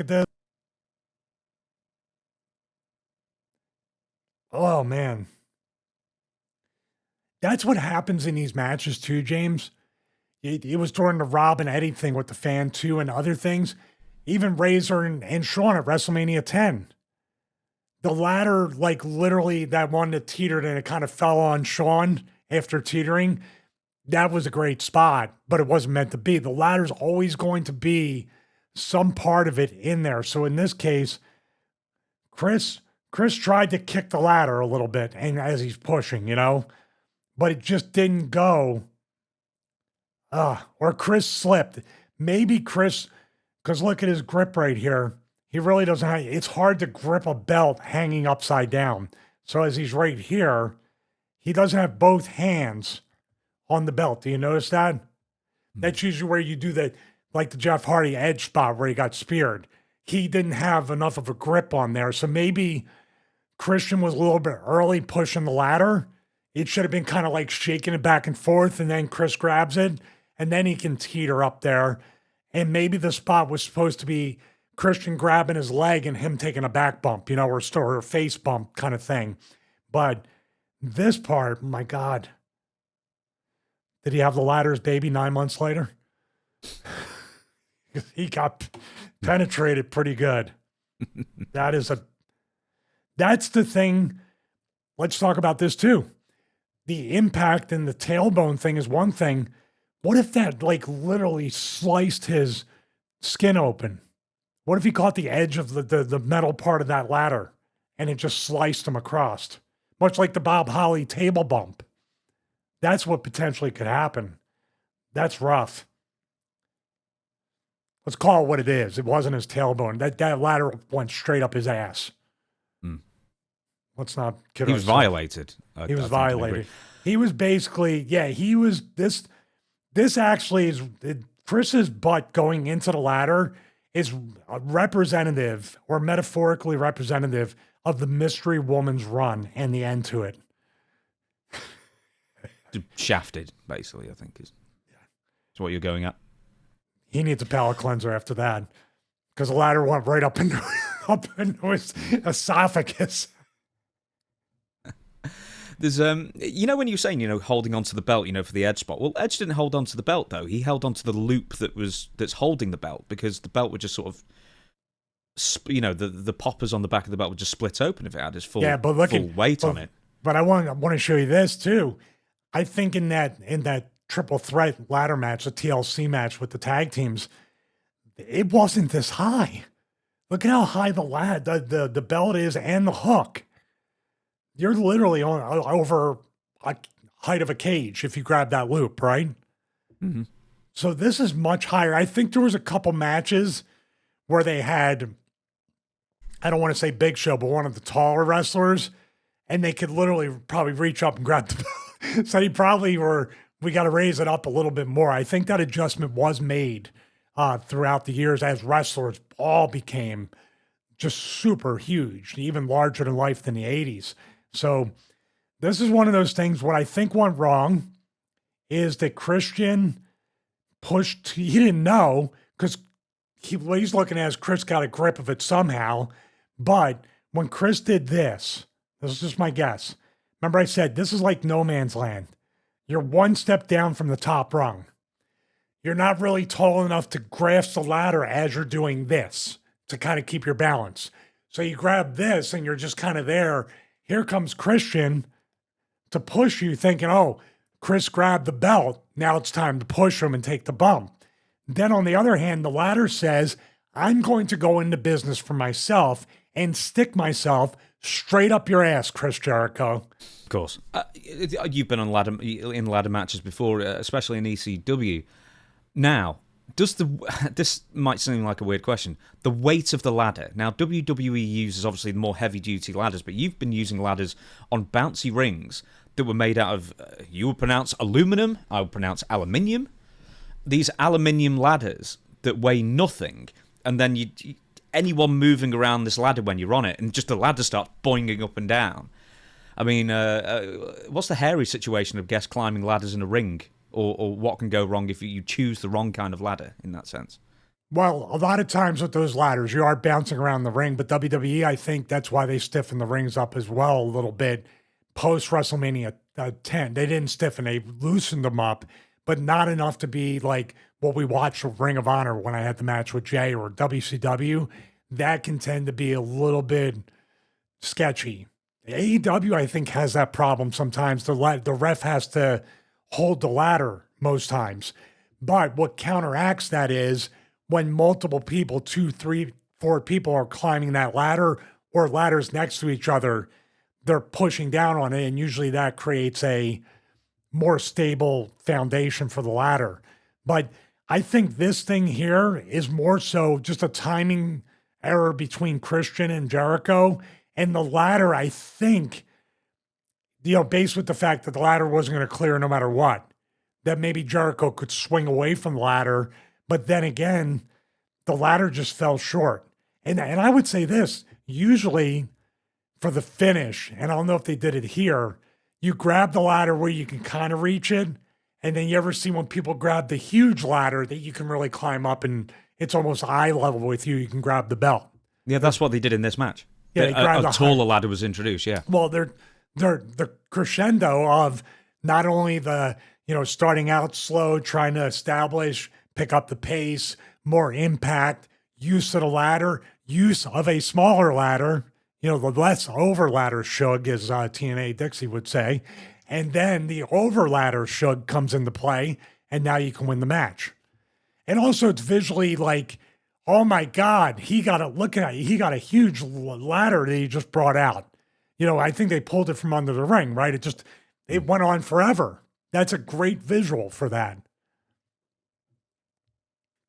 at this. Oh man, that's what happens in these matches too, James. It was during the Rob and Eddie thing with the fan too, and other things. Even Razor and Shawn at WrestleMania 10. The ladder, like literally that one that teetered and it kind of fell on Shawn after teetering. That was a great spot, but it wasn't meant to be. The ladder's always going to be some part of it in there. So in this case, Chris tried to kick the ladder a little bit and as he's pushing, but it just didn't go. Or Chris slipped. Maybe Chris, because look at his grip right here. He really doesn't have, it's hard to grip a belt hanging upside down. So as he's right here, he doesn't have both hands on the belt. Do you notice that? That's usually where you do that, like the Jeff Hardy edge spot where he got speared. He didn't have enough of a grip on there. So maybe Christian was a little bit early pushing the ladder. It should have been kind of like shaking it back and forth, and then Chris grabs it, and then he can teeter up there. And maybe the spot was supposed to be Christian grabbing his leg and him taking a back bump, or a face bump kind of thing. But this part, my God, did he have the ladder's baby 9 months later? He got penetrated pretty good. That's the thing. Let's talk about this too. The impact and the tailbone thing is one thing. What if that like literally sliced his skin open? What if he caught the edge of the metal part of that ladder and it just sliced him across? Much like the Bob Holly table bump. That's what potentially could happen. That's rough. Let's call it what it is. It wasn't his tailbone. That ladder went straight up his ass. Let's not kid He was ourselves. violated. He was violated. He was basically, he was this actually is Chris's butt going into the ladder is a representative or metaphorically representative of the mystery woman's run and the end to it. Shafted, basically, I think is what you're going at. He needs a palate cleanser after that because the ladder went right up into his esophagus. There's when you're saying holding onto the belt for the Edge spot. Well, Edge didn't hold onto the belt though. He held onto the loop that's holding the belt because the belt would just sort of the poppers on the back of the belt would just split open if it had his full weight on it. But I want to show you this too. I think in that triple threat ladder match, the TLC match with the tag teams, it wasn't this high. Look at how high the belt is and the hook. You're literally over a height of a cage if you grab that loop, right? Mm-hmm. So this is much higher. I think there was a couple matches where they had, I don't want to say Big Show, but one of the taller wrestlers, and they could literally probably reach up and grab the belt. So we got to raise it up a little bit more. I think that adjustment was made throughout the years as wrestlers all became just super huge, even larger than life than the 80s. So this is one of those things. What I think went wrong is that Christian he didn't know because he's looking at Chris got a grip of it somehow. But when Chris did this is just my guess. Remember I said, this is like no man's land. You're one step down from the top rung. You're not really tall enough to grasp the ladder as you're doing this to kind of keep your balance. So you grab this and you're just kind of there. Here comes Christian to push you thinking, oh, Chris grabbed the belt. Now it's time to push him and take the bump. Then on the other hand, the ladder says, I'm going to go into business for myself and stick myself straight up your ass, Chris Jericho. Of course. You've been on ladder matches before, especially in ECW. Now, this might seem like a weird question. The weight of the ladder. Now, WWE uses obviously more heavy-duty ladders, but you've been using ladders on bouncy rings that were made out of, you would pronounce aluminum, I would pronounce aluminium. These aluminium ladders that weigh nothing, and then anyone moving around this ladder when you're on it, and just the ladder starts boinging up and down. I mean, what's the hairy situation of guests climbing ladders in a ring? Or what can go wrong if you choose the wrong kind of ladder in that sense? Well, a lot of times with those ladders, you are bouncing around the ring, but WWE, I think that's why they stiffen the rings up as well a little bit post WrestleMania 10. They didn't stiffen, they loosened them up, but not enough to be like what we watched with Ring of Honor when I had the match with Jay or WCW. That can tend to be a little bit sketchy. AEW, I think, has that problem sometimes. The ref has to hold the ladder most times. But what counteracts that is when multiple people, 2, 3, 4 people are climbing that ladder or ladders next to each other, they're pushing down on it. And usually that creates a more stable foundation for the ladder. But I think this thing here is more so just a timing error between Christian and Jericho. And the ladder, I think, based with the fact that the ladder wasn't going to clear no matter what, that maybe Jericho could swing away from the ladder. But then again, the ladder just fell short. And I would say this, usually for the finish, and I don't know if they did it here, you grab the ladder where you can kind of reach it. And then you ever see when people grab the huge ladder that you can really climb up and it's almost eye level with you, you can grab the belt. Yeah, that's what they did in this match. Yeah, a taller ladder was introduced, yeah. Well, they're the crescendo of not only the, starting out slow, trying to establish, pick up the pace, more impact, use of the ladder, use of a smaller ladder, the less over ladder shug, as TNA Dixie would say. And then the over ladder shug comes into play, and now you can win the match. And also it's visually like, oh my God, he got a huge ladder that he just brought out. I think they pulled it from under the ring, right? It went on forever. That's a great visual for that.